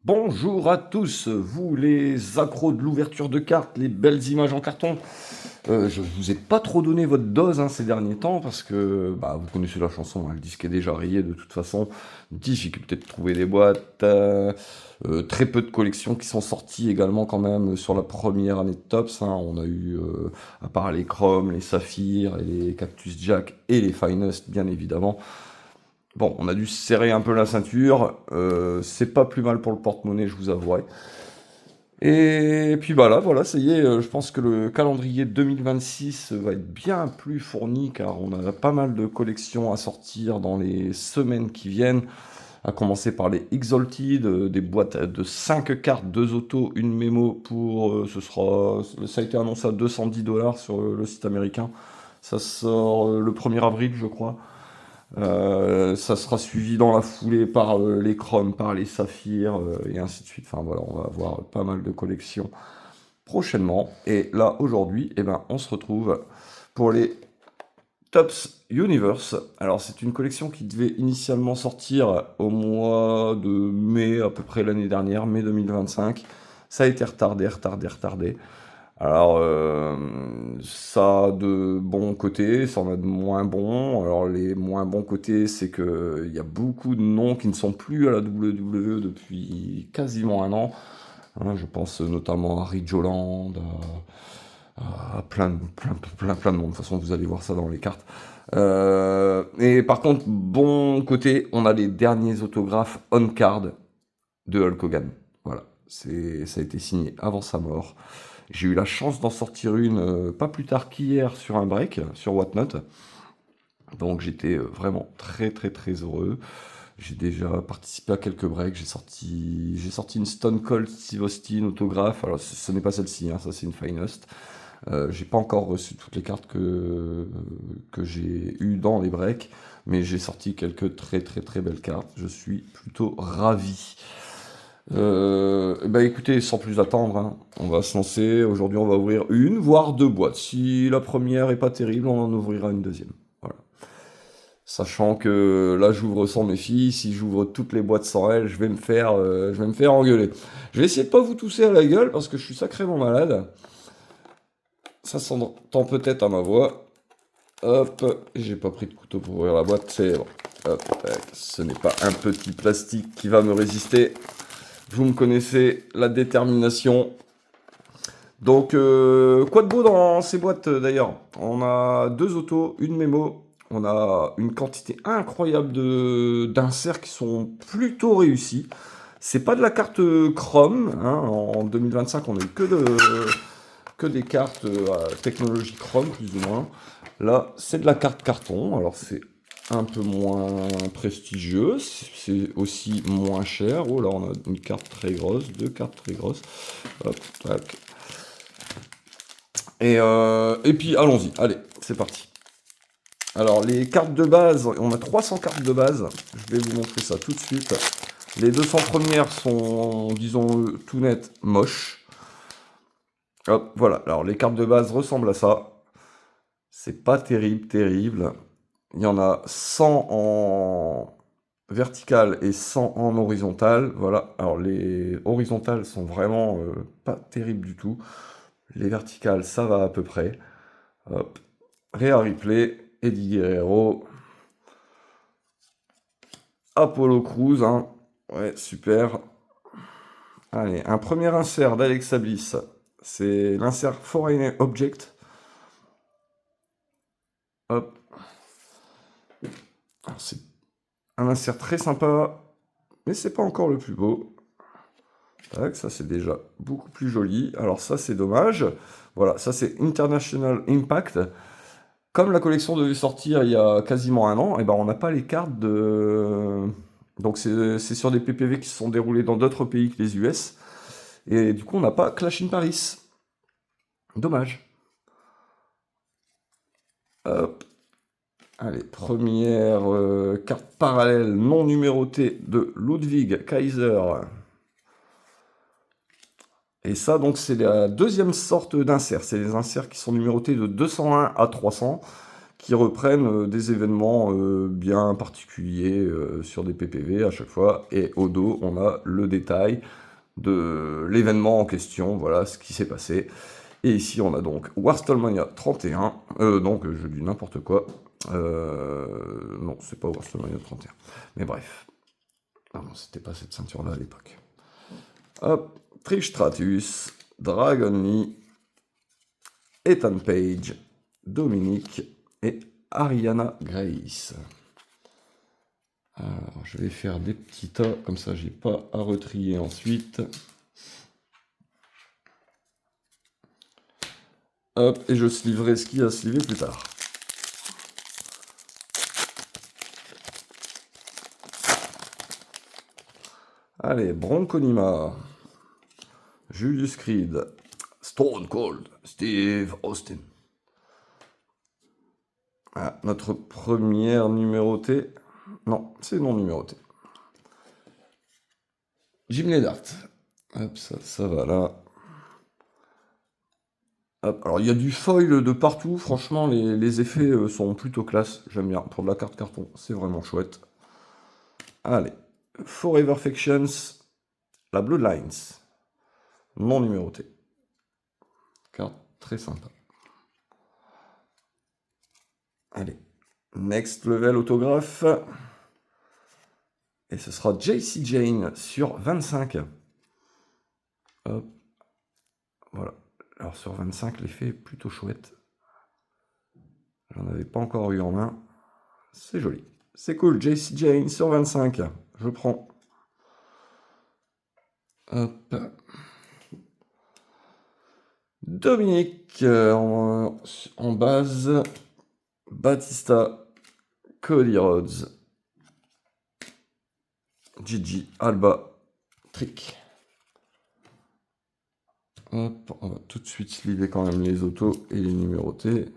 Bonjour à tous, vous les accros de l'ouverture de cartes, les belles images en carton. Je vous ai pas trop donné votre dose ces derniers temps parce que vous connaissez la chanson, le disque est déjà rayé de toute façon. Difficulté de trouver des boîtes, très peu de collections qui sont sorties également quand même sur la première année de Tops. On a eu, à part les Chrome, les Saphirs, et les Cactus Jack et les Finest bien évidemment. Bon, on a dû serrer un peu la ceinture, c'est pas plus mal pour le porte-monnaie, je vous avouerai. Et puis bah là, voilà, ça y est, je pense que le calendrier 2026 va être bien plus fourni car on a pas mal de collections à sortir dans les semaines qui viennent, à commencer par les Exalted, des boîtes de 5 cartes, 2 autos, une mémo pour, ça a été annoncé à 210 $ sur le site américain. Ça sort le 1er avril, je crois. Ça sera suivi dans la foulée par les chromes, par les saphirs, et ainsi de suite. Enfin voilà, on va avoir pas mal de collections prochainement. Et là, aujourd'hui, on se retrouve pour les Tops Universe. Alors, c'est une collection qui devait initialement sortir au mois de mai, à peu près l'année dernière, mai 2025. Ça a été retardé. Alors, ça a de bons côtés, ça en a de moins bons. Alors, les moins bons côtés, c'est que il y a beaucoup de noms qui ne sont plus à la WWE depuis quasiment un an. Je pense notamment à Ridgeland, à plein de monde. De toute façon, vous allez voir ça dans les cartes. Et par contre, bon côté, on a les derniers autographes on-card de Hulk Hogan. Voilà, ça a été signé avant sa mort. J'ai eu la chance d'en sortir une pas plus tard qu'hier sur un break, sur Whatnot. Donc j'étais vraiment très heureux. J'ai déjà participé à quelques breaks. J'ai sorti une Stone Cold Steve Austin autographe. Alors ce n'est pas celle-ci, ça c'est une Finest. J'ai pas encore reçu toutes les cartes que j'ai eues dans les breaks, mais j'ai sorti quelques très belles cartes. Je suis plutôt ravi. Écoutez, sans plus attendre, on va se lancer. Aujourd'hui, on va ouvrir une, voire deux boîtes. Si la première est pas terrible, on en ouvrira une deuxième. Voilà. Sachant que là, j'ouvre sans mes filles. Si j'ouvre toutes les boîtes sans elles, je vais me faire engueuler. Je vais essayer de pas vous tousser à la gueule parce que je suis sacrément malade. Ça s'entend peut-être à ma voix. Hop, j'ai pas pris de couteau pour ouvrir la boîte, c'est bon. Hop, tac. Ce n'est pas un petit plastique qui va me résister. Vous me connaissez, la détermination. Donc, quoi de beau dans ces boîtes d'ailleurs? On a deux autos, une mémo, on a une quantité incroyable d'inserts qui sont plutôt réussis. C'est pas de la carte Chrome, en 2025 on a eu que des cartes technologie Chrome plus ou moins. Là c'est de la carte carton, alors c'est un peu moins prestigieux, c'est aussi moins cher. Oh là, on a une carte très grosse, deux cartes très grosses. Hop, tac. Et puis allons-y, allez, c'est parti. Alors les cartes de base, on a 300 cartes de base. Je vais vous montrer ça tout de suite. Les 200 premières sont, disons, tout net moches. Hop, voilà. Alors les cartes de base ressemblent à ça. C'est pas terrible. Il y en a 100 en vertical et 100 en horizontal. Voilà. Alors les horizontales sont vraiment pas terribles du tout. Les verticales, ça va à peu près. Hop. Rhea Ripley, Eddie Guerrero, Apollo Crews. Ouais, super. Allez, un premier insert d'Alexa Bliss. C'est l'insert Foreign Object. Hop. Alors, c'est un insert très sympa, mais c'est pas encore le plus beau. Tac, ça c'est déjà beaucoup plus joli. Alors ça c'est dommage. Voilà, ça c'est International Impact. Comme la collection devait sortir il y a quasiment un an, on n'a pas les cartes de... Donc c'est sur des PPV qui se sont déroulés dans d'autres pays que les US. Et du coup on n'a pas Clash in Paris. Dommage. Hop. Allez, première carte parallèle non numérotée de Ludwig Kaiser. Et ça, donc, c'est la deuxième sorte d'insert. C'est les inserts qui sont numérotés de 201 à 300, qui reprennent des événements bien particuliers sur des PPV à chaque fois. Et au dos, on a le détail de l'événement en question, voilà ce qui s'est passé. Et ici, on a donc WrestleMania 31. Donc, je dis n'importe quoi. Non, c'est pas WrestleMania 31. Mais bref. Ah non, c'était pas cette ceinture-là à l'époque. Hop, Trish Stratus, Dragon Lee, Ethan Page, Dominique et Ariana Grace. Alors, je vais faire des petits tas, comme ça j'ai pas à retrier ensuite. Hop, et je sliverai ce qu'il y a à sliver plus tard. Allez, Bronconima, Julius Creed, Stone Cold, Steve Austin. Ah, notre première numérotée. Non, c'est non numéroté. Jim Neidhart. Hop, ça va là. Hop, alors il y a du foil de partout, franchement les effets sont plutôt classe, j'aime bien. Pour de la carte carton, c'est vraiment chouette. Allez, Forever Factions, la Bloodlines, non numérotée. Carte très sympa. Allez, Next Level autographe. Et ce sera JC Jane sur 25. Hop. Voilà. Alors sur 25, l'effet est plutôt chouette. J'en avais pas encore eu en main. C'est joli. C'est cool. JC Jane sur 25. Je prends. Hop. Dominique en base. Batista. Cody Rhodes. Gigi Alba. Trick. Hop, on va tout de suite sliver quand même les autos et les numérotés.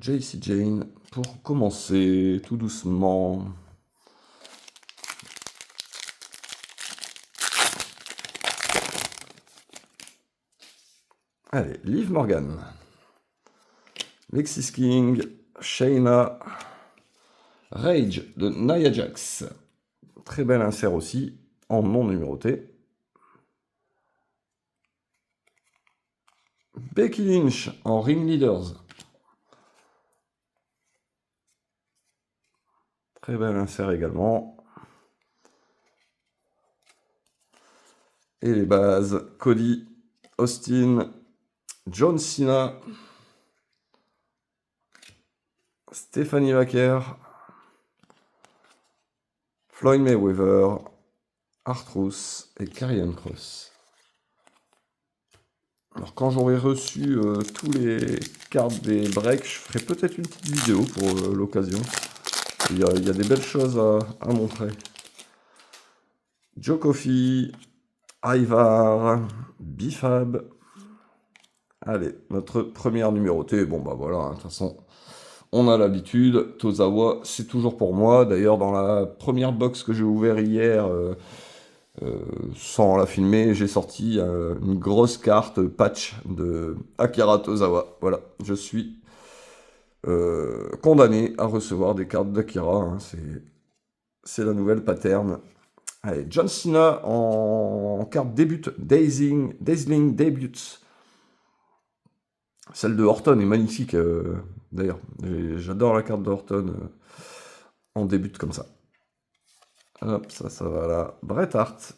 JC Jane pour commencer tout doucement. Allez, Liv Morgan. Lexis King, Shayna, Rage de Nia Jax. Très bel insert aussi, en non numéroté. Becky Lynch en Ring Leaders. Très bel insert également. Et les bases, Cody, Austin, John Cena, Stephanie Vaquer, Floyd Mayweather, R-Truth et Karrion Kross. Alors quand j'aurai reçu tous les cartes des breaks, je ferai peut-être une petite vidéo pour l'occasion. Il y a des belles choses à montrer. Joe Coffey, Ivar, Bifab. Allez, notre première numérotée. Bon bah voilà, hein, de toute façon, on a l'habitude. Tozawa, c'est toujours pour moi. D'ailleurs, dans la première box que j'ai ouverte hier, sans la filmer, j'ai sorti une grosse carte patch de Akira Tozawa. Voilà, je suis condamné à recevoir des cartes d'Akira. Hein, c'est la nouvelle pattern. Allez, John Cena en carte début, Dazzling Debut. Celle de Orton est magnifique, d'ailleurs. J'adore la carte de Orton en début comme ça. Hop, ça va là. Bret Hart.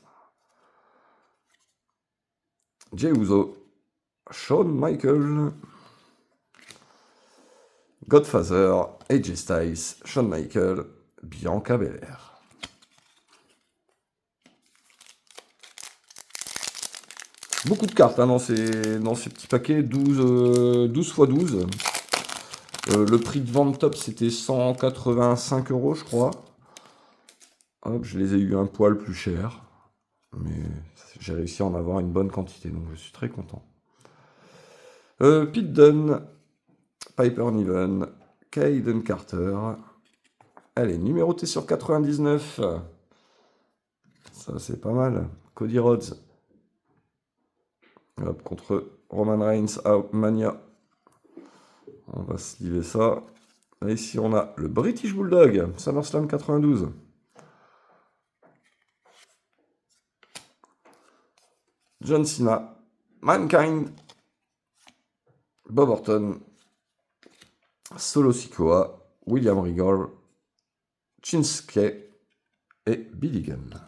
Jey Uso. Shawn Michaels. Godfather. AJ Styles. Shawn Michaels. Bianca Belair. Beaucoup de cartes hein, dans ces petits paquets, 12 x 12. Le prix de vente top c'était 185 €, je crois. Hop, je les ai eu un poil plus cher. Mais j'ai réussi à en avoir une bonne quantité, donc je suis très content. Pete Dunne, Piper Niven, Kaden Carter. Elle est numérotée sur 99. Ça c'est pas mal. Cody Rhodes. Hop, contre Roman Reigns à Mania. On va sliver ça. Et ici, on a le British Bulldog, SummerSlam 92. John Cena, Mankind, Bob Orton, Solo Sikoa, William Regal, Shinsuke et Billy Gunn.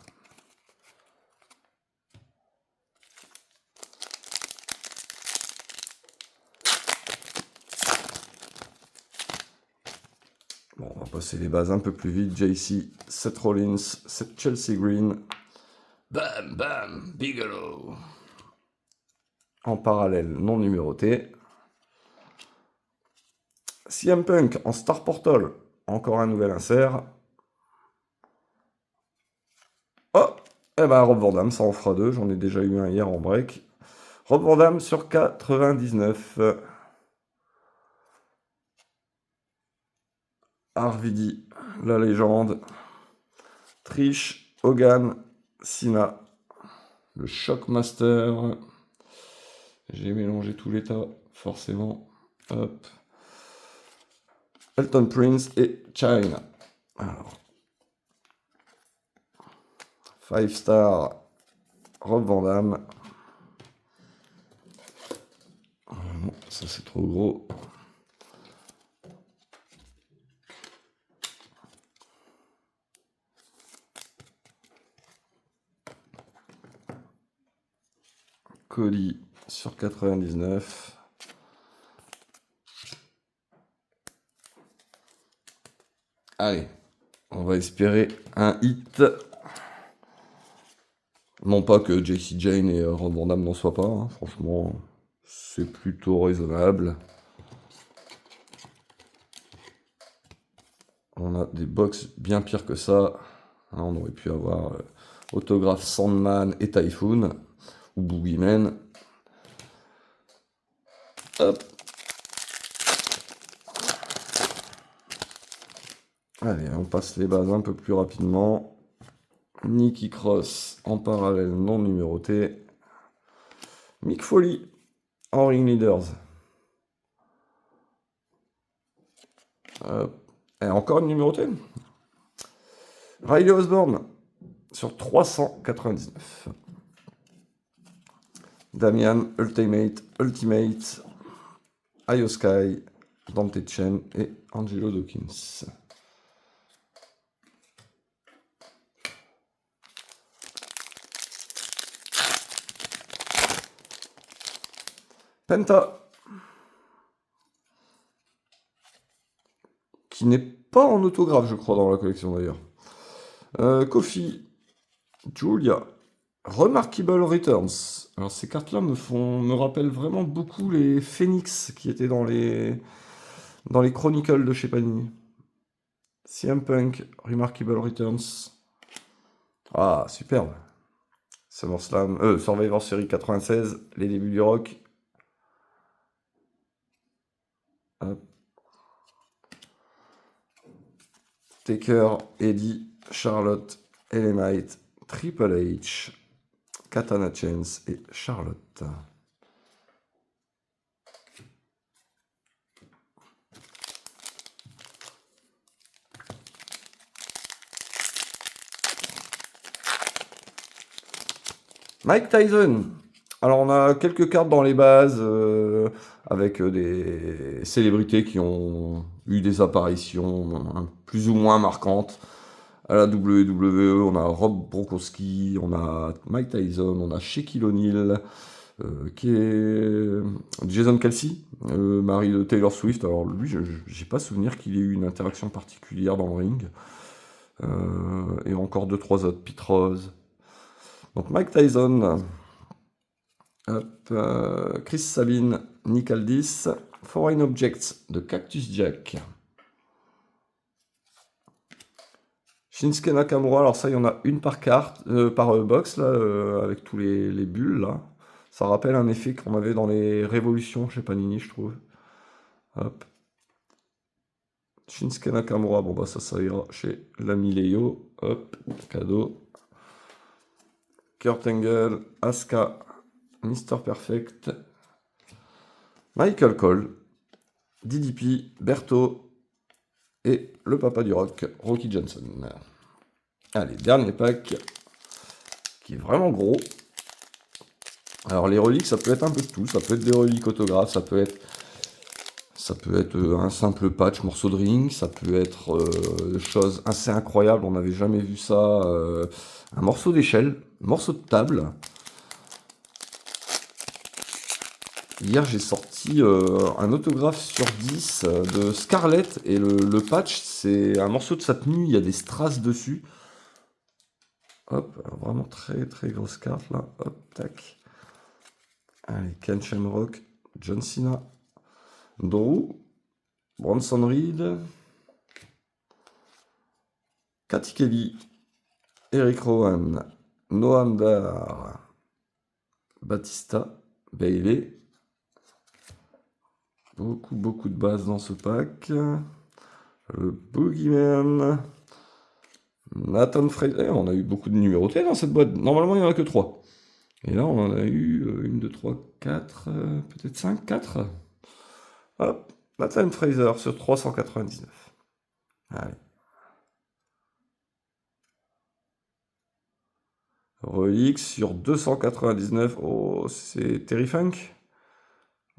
Bon, on va passer les bases un peu plus vite. JC, Seth Rollins, Chelsea Green, Bam Bam Bigelow. En parallèle, non numéroté. CM Punk en Star Portal, encore un nouvel insert. Oh, et ben Rob Van Dam, ça en fera deux, j'en ai déjà eu un hier en break. Rob Van Dam sur 99. RVD, la légende. Trish, Hogan, Cena, le Shockmaster. J'ai mélangé tout l'état, forcément. Hop. Elton Prince et China. Alors. 5 star, Rob Van Dam. Non, ça c'est trop gros. Cody sur 99. Allez, on va espérer un hit. Non pas que JC Jane et Rob Van Dam n'en soient pas, hein. Franchement, c'est plutôt raisonnable. On a des box bien pires que ça. Hein, on aurait pu avoir autographe Sandman et Typhoon, ou Boogeyman. Hop. Allez, on passe les bases un peu plus rapidement. Nikki Cross en parallèle non numéroté. Mick Foley en Ring Leaders. Et encore une numérotée. Riley Osborne sur 399. Damian Ultimate, Io Sky, Dante Chen et Angelo Dawkins. Penta, qui n'est pas en autographe, je crois, dans la collection d'ailleurs. Kofi, Julia, Remarkable Returns. Alors ces cartes-là me rappellent vraiment beaucoup les Phoenix qui étaient dans les Chronicles de chez Panini. CM Punk, Remarkable Returns. Ah, superbe. SummerSlam, Survivor Series 96, les débuts du Rock. Hop. Taker, Eddie, Charlotte, Elamite, Triple H, Katana Chance et Charlotte. Mike Tyson. Alors on a quelques cartes dans les bases avec des célébrités qui ont eu des apparitions plus ou moins marquantes. À la WWE, on a Rob Gronkowski, on a Mike Tyson, on a Shaquille O'Neal, qui est Jason Kelsey, mari de Taylor Swift. Alors lui, j'ai pas souvenir qu'il ait eu une interaction particulière dans le ring. Et encore 2-3 autres, Pete Rose. Donc Mike Tyson, Chris Sabin, Nick Aldis, Foreign Objects de Cactus Jack. Shinsuke Nakamura, alors ça il y en a une par carte, par box là, avec tous les bulles là. Ça rappelle un effet qu'on avait dans les Révolutions chez Panini, je trouve. Hop. Shinsuke Nakamura, bon bah ça ira chez l'ami Léo. Hop, cadeau. Kurt Angle, Asuka, Mister Perfect, Michael Cole, DDP, Berto et le papa du rock, Rocky Johnson. Allez, dernier pack qui est vraiment gros. Alors les reliques, ça peut être un peu de tout. Ça peut être des reliques autographes, ça peut être un simple patch, morceau de ring, ça peut être des choses assez incroyables, on n'avait jamais vu ça. Un morceau d'échelle, un morceau de table. Hier, j'ai sorti un autographe sur 10 de Scarlett, et le patch, c'est un morceau de sa tenue, il y a des strass dessus. Hop, alors vraiment très très grosse carte là. Hop, tac. Allez, Ken Shamrock, John Cena, Drew, Bronson Reed, Katy Kelly, Eric Rowan, Noam Dar, Batista, Bailey. Beaucoup de bases dans ce pack. Le Boogeyman, Nathan Fraser. On a eu beaucoup de numérotés dans cette boîte. Normalement, il n'y en a que 3. Et là, on en a eu 1, 2, 3, 4, peut-être 5, 4. Hop, Nathan Fraser sur 399. Allez. Relique sur 299. Oh, c'est Terry Funk?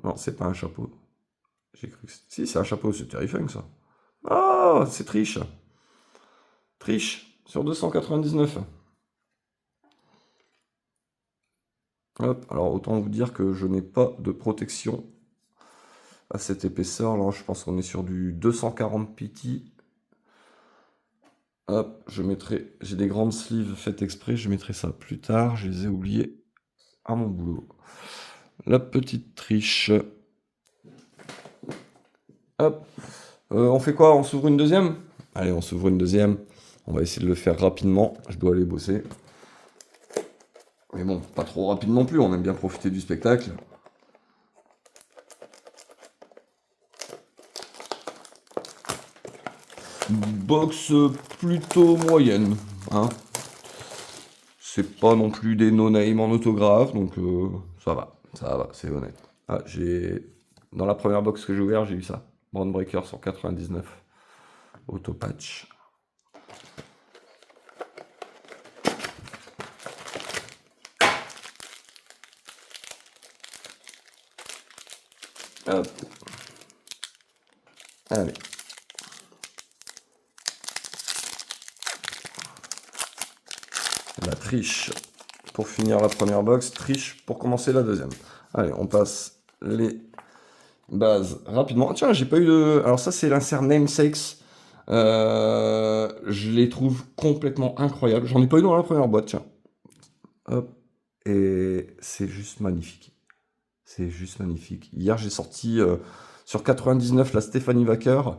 Non, c'est pas un chapeau. J'ai cru que si, c'est un chapeau, c'est Terry Funk, ça. Ah, c'est Triche. Triche sur 299. Hop, alors autant vous dire que je n'ai pas de protection à cette épaisseur. Là, je pense qu'on est sur du 240 PT. Hop, j'ai des grandes sleeves faites exprès, je mettrai ça plus tard, je les ai oubliés à mon boulot. La petite triche. Hop, on fait quoi? On s'ouvre une deuxième? Allez, on s'ouvre une deuxième. On va essayer de le faire rapidement, je dois aller bosser. Mais bon, pas trop rapide non plus, on aime bien profiter du spectacle. Box plutôt moyenne, hein. C'est pas non plus des no-name en autographe, donc ça va, c'est honnête. Ah, dans la première box que j'ai ouvert, j'ai eu ça. Brand Breaker 199. Auto patch. Hop. Allez. La triche pour finir la première box, triche pour commencer la deuxième. Allez, on passe les bases rapidement. Tiens, j'ai pas eu de... Alors ça, c'est l'insert Namesakes. Je les trouve complètement incroyables. J'en ai pas eu dans la première boîte, tiens. Hop. Et c'est juste magnifique. C'est juste magnifique. Hier, j'ai sorti sur 99 la Stephanie Wacker,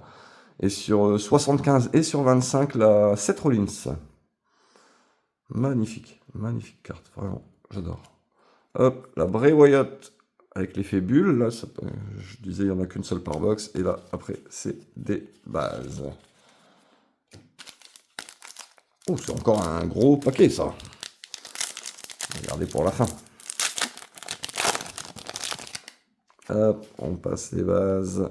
et sur 75 et sur 25 la Seth Rollins. Magnifique carte, vraiment, j'adore. Hop, la Bray Wyatt avec l'effet bulle, là, je disais, il n'y en a qu'une seule par box, et là, après, c'est des bases. Oh, c'est encore un gros paquet, ça. Regardez pour la fin. Hop, on passe les bases.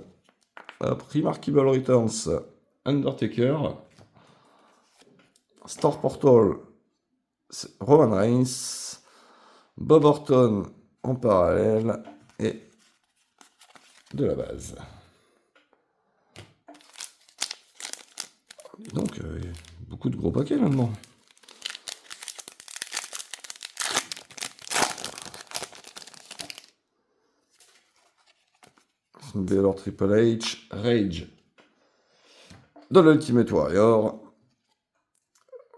Hop, Remarkable Returns, Undertaker, Star Portal, Roman Reigns, Bob Orton en parallèle, et de la base. Et donc, beaucoup de gros paquets là-dedans. Baylor Triple H, Rage de l'Ultimate Warrior,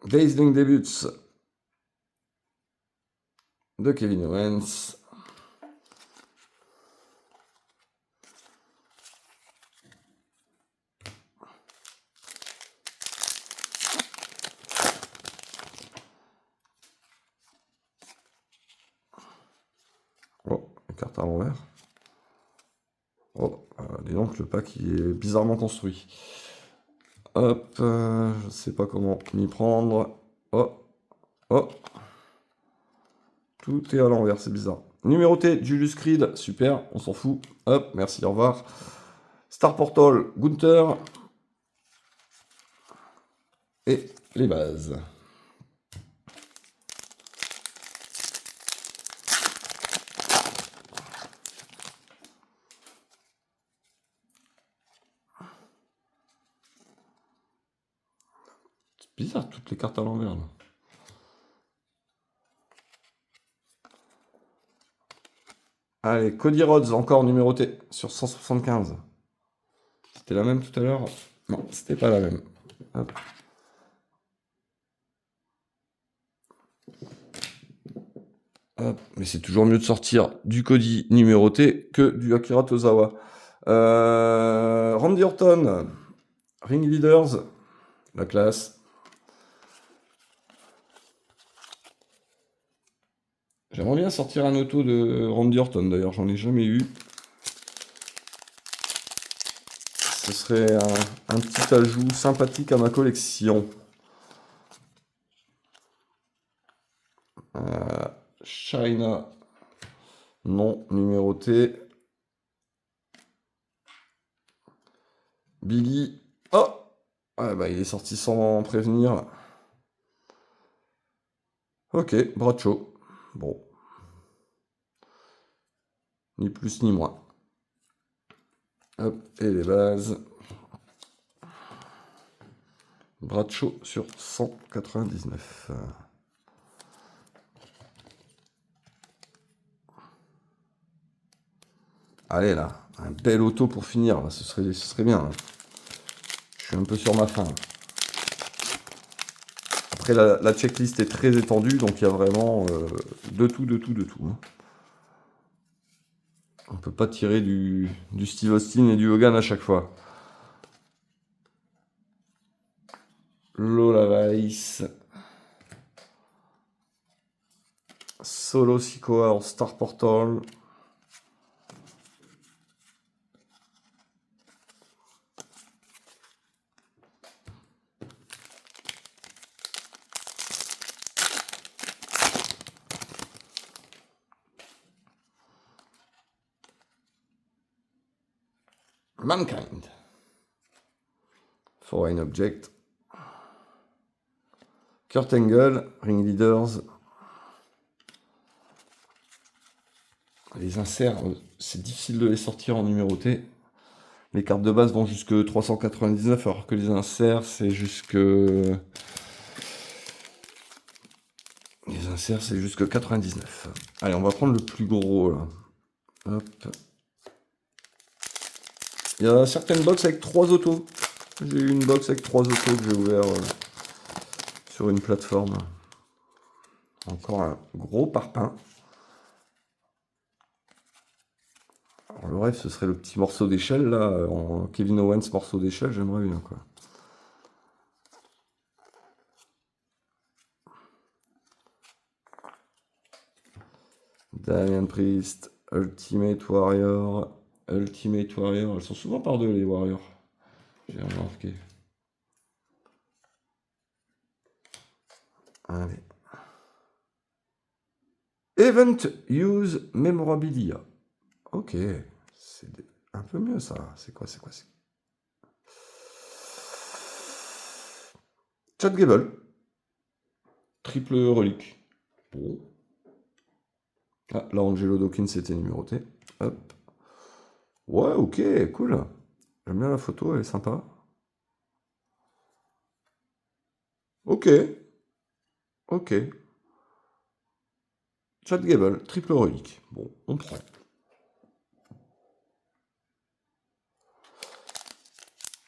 Dazzling Debuts de Kevin Owens, oh, les cartes à l'envers. Oh, dis donc, le pack il est bizarrement construit. Hop, je sais pas comment m'y prendre. Oh, oh. Tout est à l'envers, c'est bizarre. Numéroté, Julius Creed, super, on s'en fout. Hop, merci, au revoir. Star Portal, Gunther. Et les bases. C'est bizarre, toutes les cartes à l'envers, là. Allez, Cody Rhodes, encore numéroté, sur 175. C'était la même tout à l'heure? Non, c'était pas la même. Hop. Hop. Mais c'est toujours mieux de sortir du Cody numéroté que du Akira Tozawa. Randy Orton, Ring Leaders, la classe. J'aimerais bien sortir un auto de Randy Orton, d'ailleurs, j'en ai jamais eu. Ce serait un petit ajout sympathique à ma collection. China, non numéroté. Biggie, oh, ouais, bah, il est sorti sans prévenir. Ok, Bradshaw, bon, ni plus ni moins. Hop, et les bases. Bradshaw sur 199. Allez là, un bel auto pour finir, là, ce serait bien. Là. Je suis un peu sur ma faim. Après, la checklist est très étendue, donc il y a vraiment de tout. Hein. On peut pas tirer du Steve Austin et du Hogan à chaque fois. Lola Vice. Solo Sikoa en Star Portal. Mankind. Foreign Object. Kurt Angle, Ring Leaders. Les inserts, c'est difficile de les sortir en numéroté. Les cartes de base vont jusque 399, alors que les inserts, c'est jusque... Les inserts, c'est jusque 99. Allez, on va prendre le plus gros, là. Hop. Il y a certaines box avec 3 autos. J'ai eu une box avec 3 autos que j'ai ouvert sur une plateforme. Encore un gros parpaing. Alors, le rêve, ce serait le petit morceau d'échelle, là, en Kevin Owens morceau d'échelle, j'aimerais bien, quoi. Damian Priest, Ultimate Warrior, elles sont souvent par deux, les Warriors. J'ai remarqué. Allez. Event Use Memorabilia. Ok, c'est un peu mieux ça. C'est quoi Chad Gable. Triple relique. Bon. Ah, là, Angelo Dawkins c'était numéroté. Hop. Ouais, ok, cool. J'aime bien la photo, elle est sympa. Ok. Ok. Chad Gable, triple relique. Bon, on prend.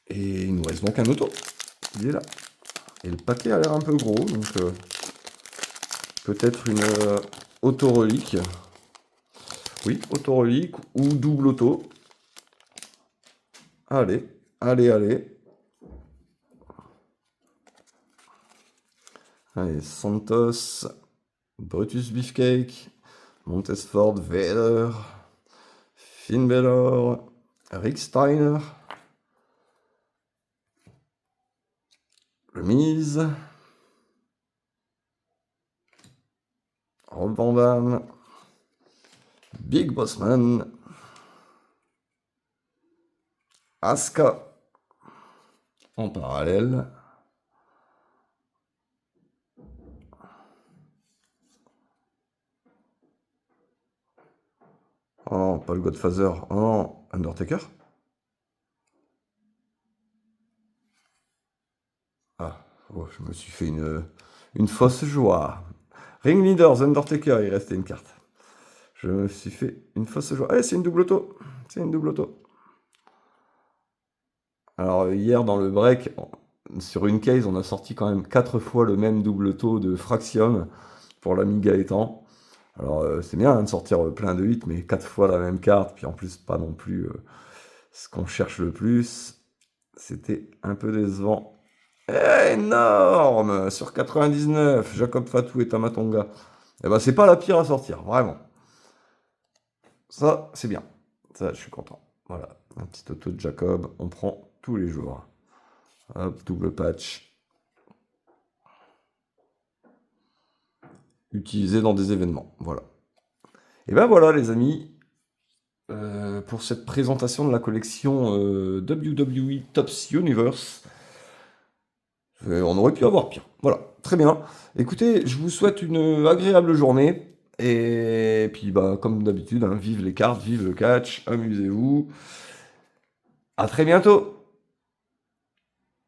Et il nous reste donc un auto. Il est là. Et le paquet a l'air un peu gros, donc peut-être une auto-relique. Oui, auto-relique ou double auto. Allez, allez. Allez, Santos, Brutus Beefcake, Montesford, Vader, Finn Balor, Rick Steiner, Le Miz. Rob Van Dam, Big Boss Man, Asuka en parallèle. Oh, pas le Godfather. Oh, Undertaker. Ah, oh, je me suis fait une fausse joie. Ring Leaders, Undertaker, il restait une carte. Je me suis fait une fausse joie. Allez, c'est une double auto. C'est une double auto. Alors, hier, dans le break, sur une case, on a sorti quand même 4 fois le même double auto de Fraxium pour l'ami Gaëtan. Alors, c'est bien hein, de sortir plein de hits, mais 4 fois la même carte, puis en plus, pas non plus ce qu'on cherche le plus. C'était un peu décevant. Énorme sur 99, Jacob Fatou et Tamatonga. Eh ben, c'est pas la pire à sortir, vraiment. Ça, c'est bien. Ça, je suis content. Voilà, un petit auto de Jacob, on prend tous les jours. Hop, double patch. Utilisé dans des événements. Voilà. Et ben voilà, les amis, pour cette présentation de la collection WWE Tops Universe. On aurait pu avoir pire. Voilà, très bien. Écoutez, je vous souhaite une agréable journée. Et puis, bah, comme d'habitude, hein, vive les cartes, vive le catch, amusez-vous. À très bientôt.